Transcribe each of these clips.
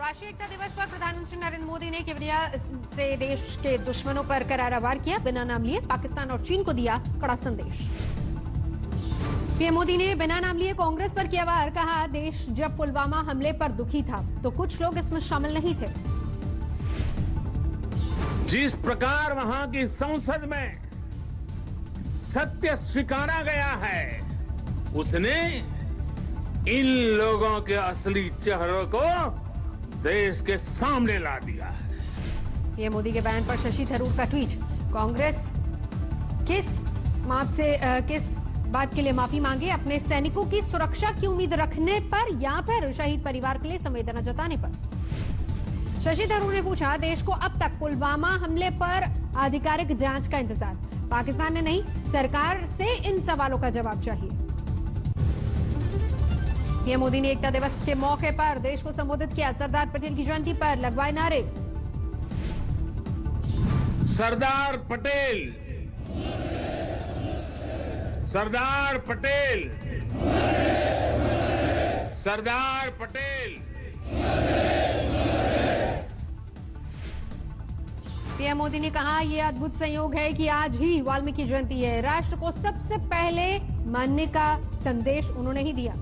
राष्ट्रीय एकता दिवस पर प्रधानमंत्री नरेंद्र मोदी ने केवड़िया से देश के दुश्मनों पर करारा वार किया। बिना नाम लिए पाकिस्तान और चीन को दिया कड़ा संदेश। पीएम मोदी ने बिना नाम लिए कांग्रेस पर किया वार। कहा, देश जब पुलवामा हमले पर दुखी था तो कुछ लोग इसमें शामिल नहीं थे। जिस प्रकार वहां की संसद में सत्य स्वीकारा गया है, उसने इन लोगों के असली चेहरों को देश के सामने ला दिया है। पीएम मोदी के बयान पर शशि थरूर का ट्वीट। कांग्रेस किस बात के लिए माफी मांगे? अपने सैनिकों की सुरक्षा की उम्मीद रखने पर या फिर शहीद परिवार के लिए संवेदना जताने पर? शशि थरूर ने पूछा, देश को अब तक पुलवामा हमले पर आधिकारिक जांच का इंतजार। पाकिस्तान ने नहीं, सरकार से इन सवालों का जवाब चाहिए। पीएम मोदी ने एकता दिवस के मौके पर देश को संबोधित किया। सरदार पटेल की जयंती पर लगवाए नारे। सरदार पटेल, सरदार पटेल, सरदार पटेल। पीएम मोदी ने कहा, यह अद्भुत संयोग है कि आज ही वाल्मीकि जयंती है। राष्ट्र को सबसे पहले मानने का संदेश उन्होंने ही दिया।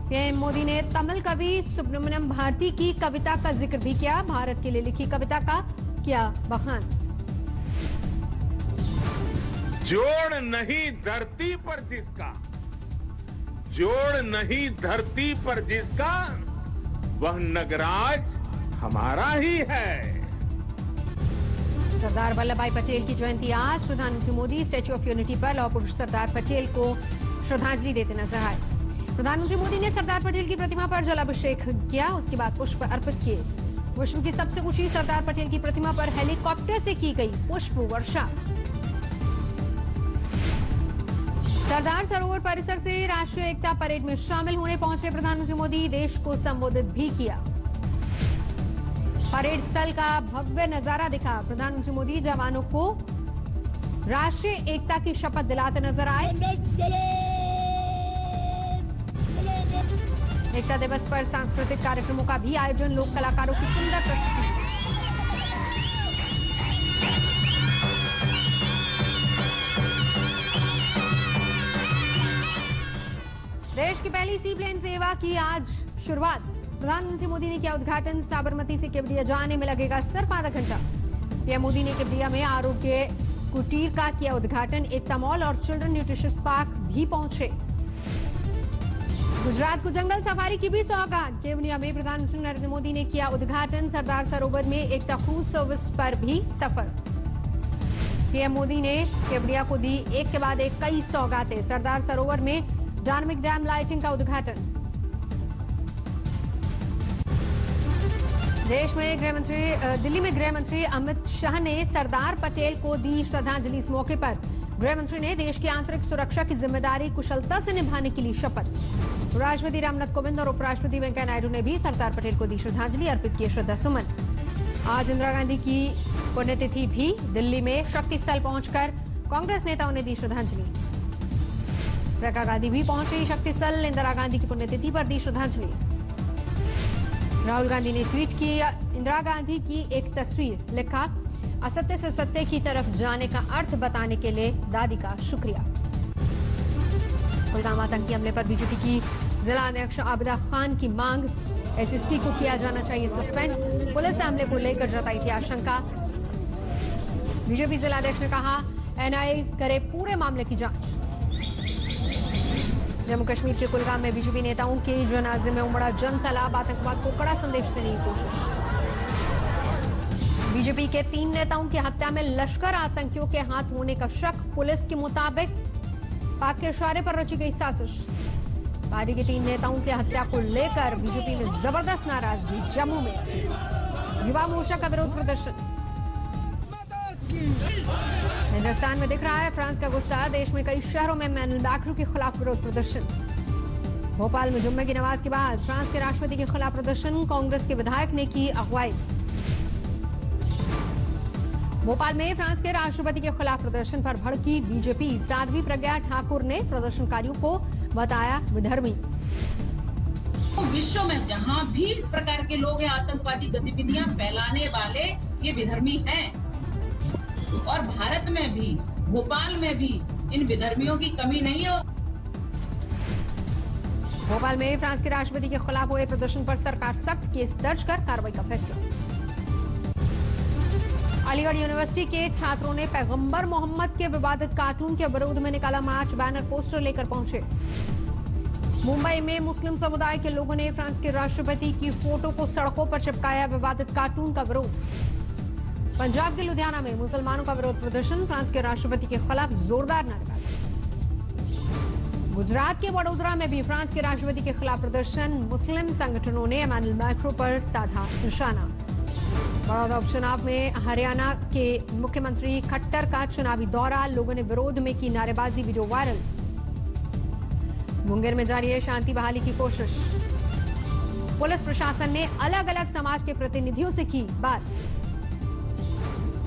पीएम मोदी ने तमिल कवि सुब्रमण्यम भारती की कविता का जिक्र भी किया। भारत के लिए लिखी कविता का किया बखान। जोड़ नहीं धरती पर जिसका, जोड़ नहीं धरती पर जिसका, वह नगराज हमारा ही है। सरदार वल्लभ भाई पटेल की जयंती आज। प्रधानमंत्री मोदी स्टैच्यू ऑफ यूनिटी पर लौह पुरुष सरदार पटेल को श्रद्धांजलि देते नजर आए। प्रधानमंत्री मोदी ने सरदार पटेल की प्रतिमा पर जलाभिषेक किया, उसके बाद पुष्प अर्पित किए। विश्व की सबसे ऊंची सरदार पटेल की प्रतिमा पर हेलीकॉप्टर से की गई पुष्प वर्षा। सरदार सरोवर परिसर से राष्ट्रीय एकता परेड में शामिल होने पहुंचे प्रधानमंत्री मोदी। देश को संबोधित भी किया। परेड स्थल का भव्य नजारा दिखा। प्रधानमंत्री मोदी जवानों को राष्ट्रीय एकता की शपथ दिलाते नजर आए। एकता दिवस पर सांस्कृतिक कार्यक्रमों का भी आयोजन। लोक कलाकारों की सुंदर प्रस्तुति। देश की पहली सी प्लेन सेवा की आज शुरुआत। प्रधानमंत्री मोदी ने किया उद्घाटन। साबरमती से केवड़िया जाने में लगेगा सिर्फ आधा घंटा। पीएम मोदी ने केवड़िया में आरोग्य कुटीर का किया उद्घाटन। एकता मॉल और चिल्ड्रन न्यूट्रिशन पार्क भी पहुंचे। गुजरात को जंगल सफारी की भी सौगात। केवड़िया में प्रधानमंत्री नरेंद्र मोदी ने किया उद्घाटन। सरदार सरोवर में एकता क्रूज सर्विस पर भी सफर। पीएम मोदी ने केवड़िया को दी एक के बाद एक कई सौगातें। सरदार सरोवर में डायनामिक डैम लाइटिंग का उद्घाटन। दिल्ली में गृह मंत्री अमित शाह ने सरदार पटेल को दी श्रद्धांजलि। इस मौके पर गृह मंत्री ने देश की आंतरिक सुरक्षा की जिम्मेदारी कुशलता से निभाने के लिए शपथ। राष्ट्रपति रामनाथ कोविंद और उपराष्ट्रपति वेंकैया नायडू ने भी सरदार पटेल को दी श्रद्धांजलि, अर्पित किए श्रद्धा सुमन। आज इंदिरा गांधी की पुण्यतिथि भी। दिल्ली में शक्ति स्थल पहुंचकर कांग्रेस नेताओं ने दी श्रद्धांजलि। प्रियंका गांधी भी पहुंची शक्ति स्थल। इंदिरा गांधी की पुण्यतिथि पर दी श्रद्धांजलि। राहुल गांधी ने ट्वीट किया इंदिरा गांधी की एक तस्वीर। लिखा, असत्य से सत्य की तरफ जाने का अर्थ बताने के लिए दादी का शुक्रिया। कुलगाम आतंकी हमले पर बीजेपी की जिला अध्यक्ष आबिदा खान की मांग। एसएसपी को किया जाना चाहिए सस्पेंड। पुलिस हमले को लेकर जताई थी आशंका। बीजेपी जिलाध्यक्ष ने कहा, एनआईए करे पूरे मामले की जांच। जम्मू कश्मीर के कुलगाम में बीजेपी नेताओं के जनाजे में उमड़ा जनसैलाब। आतंकवाद को कड़ा संदेश देने की कोशिश। बीजेपी के 3 नेताओं की हत्या में लश्कर आतंकियों के हाथ होने का शक। पुलिस के मुताबिक पाक के इशारे पर रची गई साजिश। पार्टी के 3 नेताओं की हत्या को लेकर बीजेपी में जबरदस्त नाराजगी। जम्मू में युवा मोर्चा का विरोध प्रदर्शन। हिंदुस्तान में दिख रहा है फ्रांस का गुस्सा। देश में कई शहरों में मैनुफैक्चर के खिलाफ विरोध प्रदर्शन। भोपाल में जुम्मे की नमाज के बाद फ्रांस के राष्ट्रपति के खिलाफ प्रदर्शन। कांग्रेस के विधायक ने की अगुवाई। भोपाल में फ्रांस के राष्ट्रपति के खिलाफ प्रदर्शन पर भड़की बीजेपी। साध्वी प्रज्ञा ठाकुर ने प्रदर्शनकारियों को बताया विधर्मी। विश्व में जहां भी इस प्रकार के लोग हैं, आतंकवादी गतिविधियां फैलाने वाले, ये विधर्मी हैं। और भारत में भी, भोपाल में भी इन विधर्मियों की कमी नहीं है। भोपाल में फ्रांस के राष्ट्रपति के खिलाफ हुए प्रदर्शन पर सरकार सख्त, केस दर्ज कर कार्रवाई का फैसला। अलीगढ़ यूनिवर्सिटी के छात्रों ने पैगंबर मोहम्मद के विवादित कार्टून के विरोध में निकाला मार्च, बैनर पोस्टर लेकर पहुंचे। मुंबई में मुस्लिम समुदाय के लोगों ने फ्रांस के राष्ट्रपति की फोटो को सड़कों पर चिपकाया, विवादित कार्टून का विरोध। पंजाब के लुधियाना में मुसलमानों का विरोध प्रदर्शन, फ्रांस के राष्ट्रपति के खिलाफ जोरदार नारेबाजी। गुजरात के वडोदरा में भी फ्रांस के राष्ट्रपति के खिलाफ प्रदर्शन, मुस्लिम संगठनों ने इमैनुअल मैक्रों पर साधा निशाना। बड़ौदा उपचुनाव में हरियाणा के मुख्यमंत्री खट्टर का चुनावी दौरा, लोगों ने विरोध में की नारेबाजी, वीडियो वायरल। मुंगेर में जारी है शांति बहाली की कोशिश, पुलिस प्रशासन ने अलग अलग समाज के प्रतिनिधियों से की बात।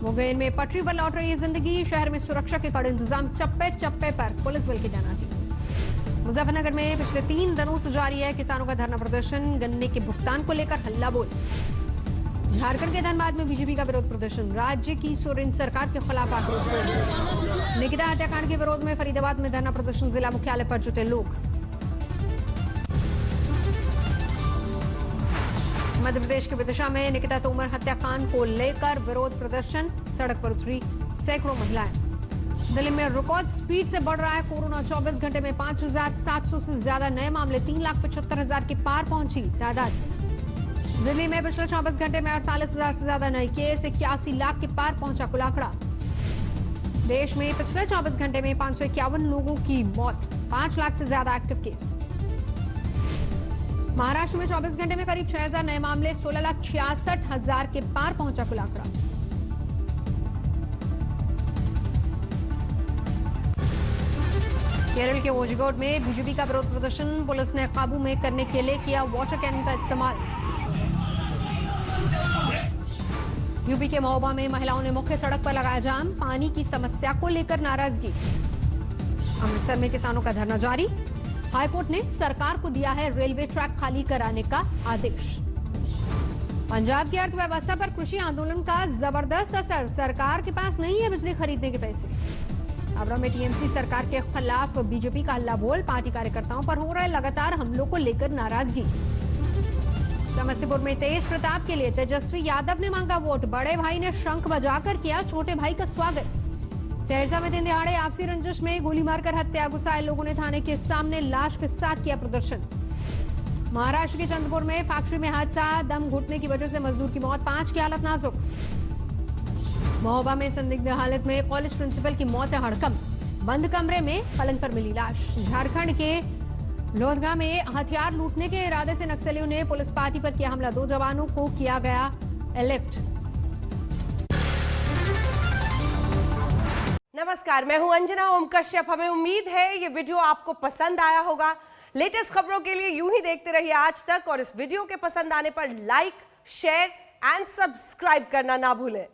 मुंगेर में पटरी पर लौट रही है जिंदगी, शहर में सुरक्षा के कड़े इंतजाम, चप्पे चप्पे पर पुलिस बल की तैनाती। मुजफ्फरनगर में पिछले 3 दिनों से जारी है किसानों का धरना प्रदर्शन, गन्ने के भुगतान को लेकर हल्ला बोल। झारखंड के धनबाद में बीजेपी का विरोध प्रदर्शन, राज्य की सोरेन सरकार के खिलाफ आक्रोश। निकिता हत्याकांड के विरोध में फरीदाबाद में धरना प्रदर्शन, जिला मुख्यालय पर जुटे लोग। मध्य प्रदेश के विदिशा में निकिता तोमर हत्याकांड को लेकर विरोध प्रदर्शन, सड़क पर उतरी सैकड़ों महिलाएं। दिल्ली में रिकॉर्ड स्पीड से बढ़ रहा है कोरोना, 24 घंटे में 5,700 से ज्यादा नए मामले, 3,75,000 के पार पहुंची तादाद। दिल्ली में पिछले 24 घंटे में 48,000 से ज्यादा नए केस, 81 लाख के पार पहुंचा कुल आंकड़ा। देश में पिछले 24 घंटे में 551 लोगों की मौत, 5 लाख से ज्यादा एक्टिव केस। महाराष्ट्र में 24 घंटे में करीब 6,000 नए मामले, 16,66,000 के पार पहुंचा कुल आंकड़ा। केरल के कोझिकोड में बीजेपी का विरोध प्रदर्शन, पुलिस ने काबू में करने के लिए किया वाटर कैनन का इस्तेमाल। यूपी के महोबा में महिलाओं ने मुख्य सड़क पर लगाया जाम, पानी की समस्या को लेकर नाराजगी। अमृतसर में किसानों का धरना जारी, हाईकोर्ट ने सरकार को दिया है रेलवे ट्रैक खाली कराने का आदेश। पंजाब की अर्थव्यवस्था पर कृषि आंदोलन का जबरदस्त असर, सरकार के पास नहीं है बिजली खरीदने के पैसे। हावड़ा में टीएमसी सरकार के खिलाफ बीजेपी का हल्ला बोल, पार्टी कार्यकर्ताओं पर हो रहे लगातार हमलों को लेकर नाराजगी। समस्तीपुर में तेज प्रताप के लिए तेजस्वी यादव ने मांगा वोट, बड़े भाई ने शंख बजाकर किया छोटे भाई का स्वागत। सहरसा में दिन दहाड़े आपसी रंजिश में गोली मारकर हत्या, गुस्साए लोगों ने थाने के सामने लाश के साथ किया प्रदर्शन। महाराष्ट्र के चंद्रपुर में फैक्ट्री में हादसा, दम घुटने की वजह से मजदूर की मौत, 5 की हालत नाजुक। महोबा में संदिग्ध हालत में कॉलेज प्रिंसिपल की मौत से हड़कंप, बंद कमरे में पलंग पर मिली लाश। झारखंड के लोहरदगा में हथियार लूटने के इरादे से नक्सलियों ने पुलिस पार्टी पर किया हमला, 2 जवानों को किया गया एयरलिफ्ट। नमस्कार, मैं हूं अंजना ओम कश्यप। हमें उम्मीद है ये वीडियो आपको पसंद आया होगा। लेटेस्ट खबरों के लिए यूं ही देखते रहिए आज तक, और इस वीडियो के पसंद आने पर लाइक, शेयर एंड सब्सक्राइब करना ना भूलें।